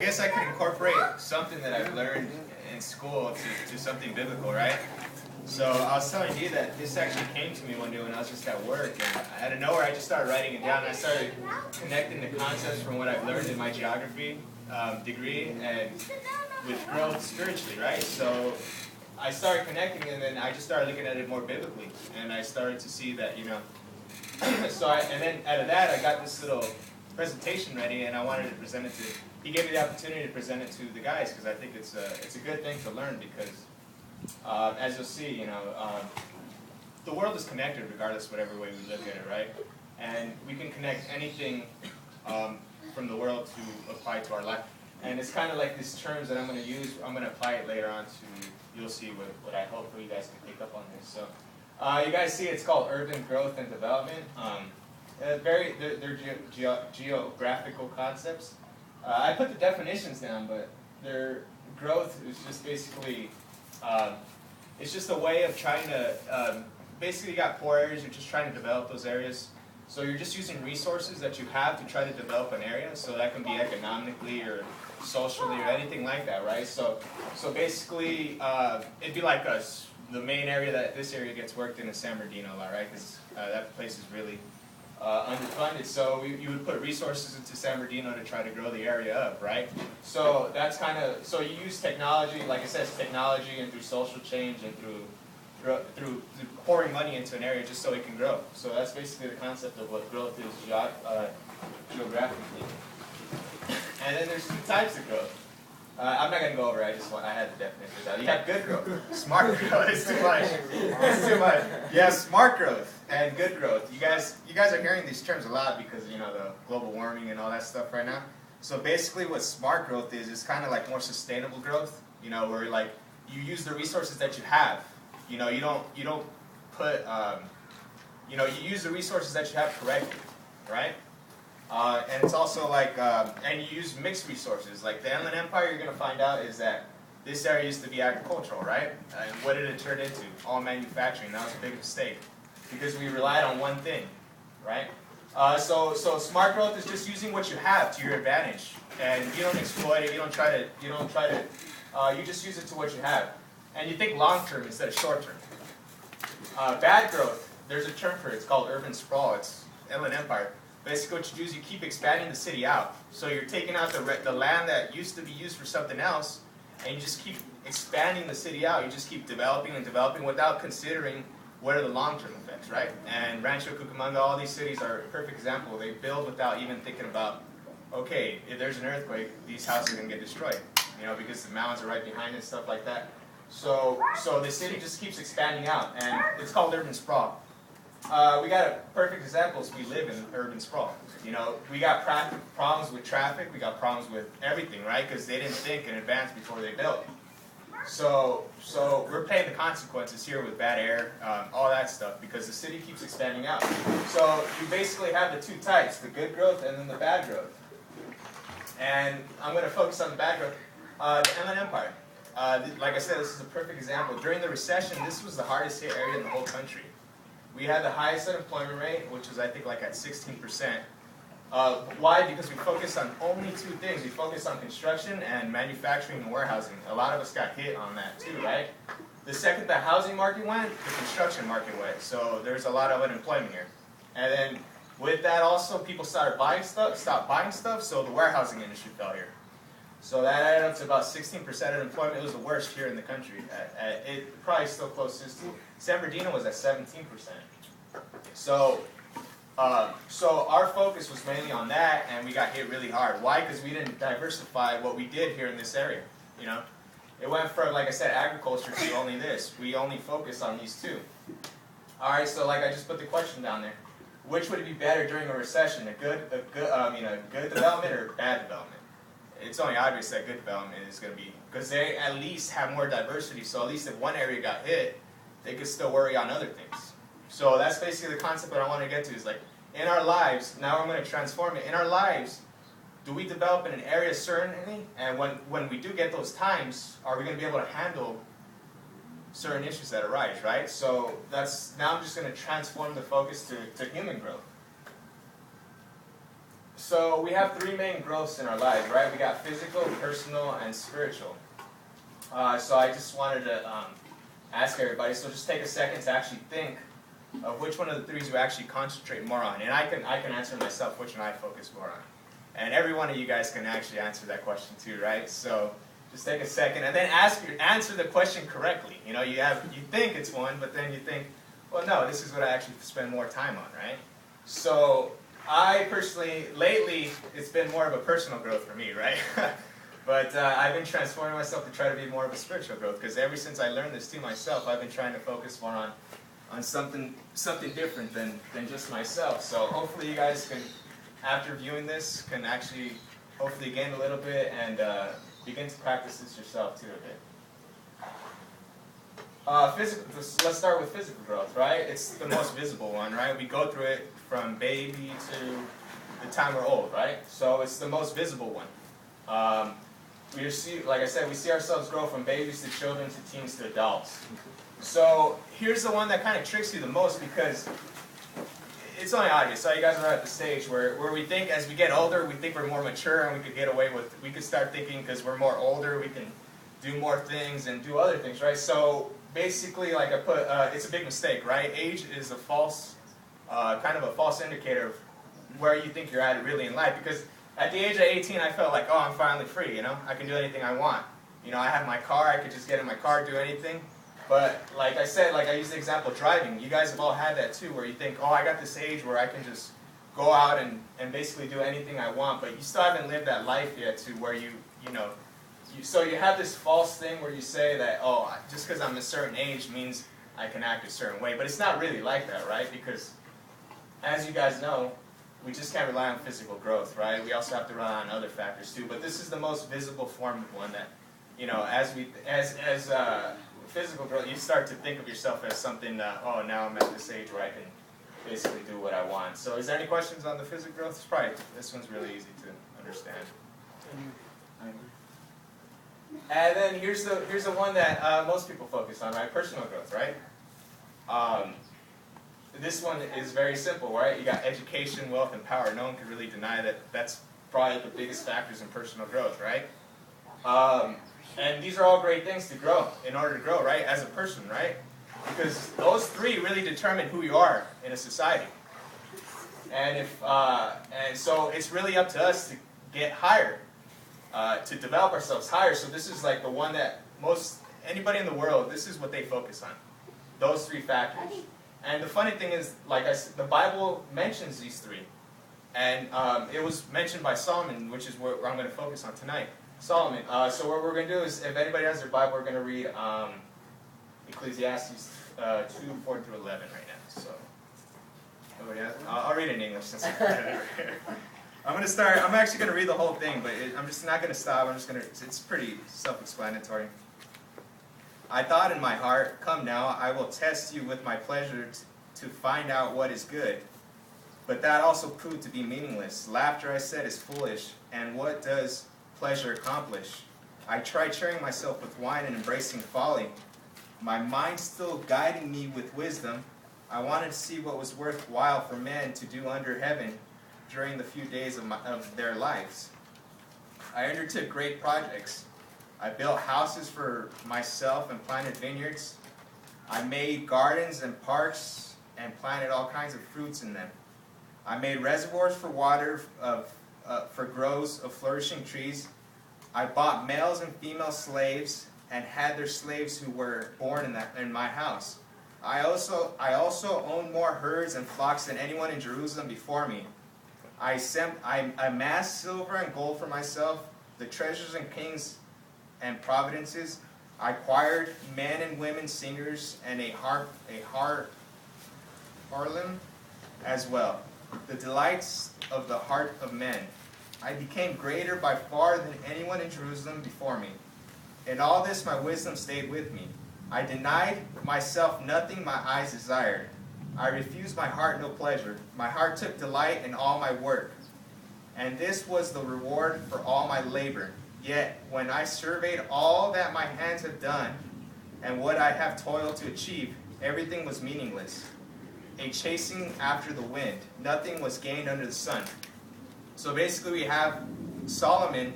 I guess I could incorporate something that I've learned in school to something biblical, right? So I was telling you that this actually came to me one day when I was just at work, and out of nowhere I just started writing it down, and I started connecting the concepts from what I've learned in my geography degree and with growth spiritually, right? So I started connecting, and then I just started looking at it more biblically, and I started to see that, and then out of that I got this little presentation ready, and I wanted to present it to. He gave me the opportunity to present it to the guys because I think it's a good thing to learn because, as you'll see, the world is connected regardless of whatever way we look at it, right? And we can connect anything from the world to apply to our life. And it's kind of like these terms that I'm going to use. I'm going to apply it later on to. You'll see what I hope you guys can pick up on this. So, you guys see it's called urban growth and development. They're geographical concepts. I put the definitions down, but their growth is just basically, it's just a way of trying to, basically you got poor areas, you're just trying to develop those areas. So you're just using resources that you have to try to develop an area, so that can be economically or socially or anything like that, right? So basically, it'd be like us. The main area that this area gets worked in is San Bernardino a lot, right? Because that place is really underfunded, so you would put resources into San Bernardino to try to grow the area up, right? So that's kind of, so you use technology, like I said, technology and through social change and through pouring money into an area just so it can grow. So that's basically the concept of what growth is geographically. And then there's two types of growth. I'm not going to go over it, I had the definitions out. You have good growth. Smart growth is too much. It's too much. You have smart growth and good growth. You guys are hearing these terms a lot because, the global warming and all that stuff right now. So basically what smart growth is kind of like more sustainable growth, where like you use the resources that you have. You don't put, you use the resources that you have correctly, right? And it's also like, and you use mixed resources. Like the Inland Empire, you're going to find out is that this area used to be agricultural, right? And what did it turn into? All manufacturing. That was a big mistake because we relied on one thing, right? So smart growth is just using what you have to your advantage, and you don't exploit it. You just use it to what you have, and you think long term instead of short term. Bad growth. There's a term for it. It's called urban sprawl. It's Inland Empire. Basically what you do is you keep expanding the city out. So you're taking out the land that used to be used for something else, and you just keep expanding the city out. You just keep developing and developing without considering what are the long-term effects, right? And Rancho Cucamonga, all these cities are a perfect example. They build without even thinking about, okay, if there's an earthquake, these houses are going to get destroyed, because the mountains are right behind it and stuff like that. So the city just keeps expanding out, and it's called urban sprawl. We got perfect examples. We live in urban sprawl. We got problems with traffic. We got problems with everything, right? Because they didn't think in advance before they built. So we're paying the consequences here with bad air, all that stuff, because the city keeps expanding out. So you basically have the two types, the good growth and then the bad growth. And I'm going to focus on the bad growth. The Inland Empire. Like I said, this is a perfect example. During the recession, this was the hardest hit area in the whole country. We had the highest unemployment rate, which was, I think, like at 16%. Why? Because we focused on only two things. We focused on construction and manufacturing and warehousing. A lot of us got hit on that too, right? The second the housing market went, the construction market went. So there's a lot of unemployment here. And then with that also, people stopped buying stuff, so the warehousing industry fell here. So that added up to about 16% unemployment. It was the worst here in the country. It probably still closest to San Bernardino was at 17%. So our focus was mainly on that, and we got hit really hard. Why? Because we didn't diversify what we did here in this area. It went from, like I said, agriculture to only this. We only focus on these two. All right. So like I just put the question down there. Which would it be better during a recession? A good development or bad development? It's only obvious that good development is going to be, because they at least have more diversity, so at least if one area got hit, they could still worry on other things. So that's basically the concept that I want to get to, is like, in our lives, now I'm going to transform it, in our lives, do we develop in an area certainly, and when we do get those times, are we going to be able to handle certain issues that arise, right? So now I'm just going to transform the focus to human growth. So we have three main growths in our lives, right? We got physical, personal, and spiritual. So I just wanted to ask everybody, so just take a second to actually think of which one of the three you actually concentrate more on. And I can answer myself which one I focus more on. And every one of you guys can actually answer that question too, right? So just take a second and then answer the question correctly. You know, you think it's one, but then you think, well, no, this is what I actually spend more time on, right? So I personally, lately, it's been more of a personal growth for me, right? But I've been transforming myself to try to be more of a spiritual growth, because ever since I learned this to myself, I've been trying to focus more on something different than just myself. So hopefully you guys can, after viewing this, can actually hopefully gain a little bit and begin to practice this yourself too a bit. Let's start with physical growth, right? It's the most visible one, right? We go through it from baby to the time we're old, right? So it's the most visible one. We see, like I said, we see ourselves grow from babies to children to teens to adults. So here's the one that kind of tricks you the most, because it's only obvious. So you guys are at the stage where we think as we get older, we think we're more mature and we could get away with, we could start thinking because we're more older, we can do more things and do other things, right? So basically, like I put, it's a big mistake, right? Age is a false, kind of a false indicator of where you think you're at really in life, because at the age of 18, I felt like, oh, I'm finally free, you know? I can do anything I want. You know, I have my car, I could just get in my car, do anything. But like I said, like I used the example of driving, you guys have all had that too, where you think, oh, I got this age where I can just go out and basically do anything I want, but you still haven't lived that life yet to where so you have this false thing where you say that, oh, just because I'm a certain age means I can act a certain way. But it's not really like that, right? Because as you guys know, we just can't rely on physical growth, right? We also have to rely on other factors too. But this is the most visible form of one that, you know, as physical growth, you start to think of yourself as something that, oh, now I'm at this age where I can basically do what I want. So is there any questions on the physical growth? It's probably, this one's really easy to understand. And then here's the one that most people focus on, right? Personal growth, right? This one is very simple, right? You got education, wealth, and power. No one can really deny that that's probably the biggest factors in personal growth, right? And these are all great things to grow, in order to grow, right? As a person, right? Because those three really determine who you are in a society. And so it's really up to us to get higher. To develop ourselves higher. So this is like the one that anybody in the world, this is what they focus on. Those three factors. And the funny thing is, like I said, the Bible mentions these three. And it was mentioned by Solomon, which is where I'm going to focus on tonight. Solomon. So what we're going to do is, if anybody has their Bible, we're going to read Ecclesiastes 2:4 through 11 right now. So, I'll read it in English since I'm going to start, I'm actually going to read the whole thing, but I'm just not going to stop. I'm just going to, it's pretty self-explanatory. I thought in my heart, come now, I will test you with my pleasure to find out what is good. But that also proved to be meaningless. Laughter, I said, is foolish, and what does pleasure accomplish? I tried cheering myself with wine and embracing folly. My mind still guiding me with wisdom. I wanted to see what was worthwhile for men to do under heaven during the few days of their lives. I undertook great projects. I built houses for myself and planted vineyards. I made gardens and parks and planted all kinds of fruits in them. I made reservoirs for water for groves of flourishing trees. I bought males and female slaves and had their slaves who were born in my house. I also owned more herds and flocks than anyone in Jerusalem before me. I amassed silver and gold for myself, the treasures and kings and providences. I acquired men and women singers and a harlem as well, the delights of the heart of men. I became greater by far than anyone in Jerusalem before me. In all this my wisdom stayed with me. I denied myself nothing my eyes desired. I refused my heart no pleasure. My heart took delight in all my work. And this was the reward for all my labor. Yet when I surveyed all that my hands have done, and what I have toiled to achieve, everything was meaningless. A chasing after the wind. Nothing was gained under the sun. So basically we have Solomon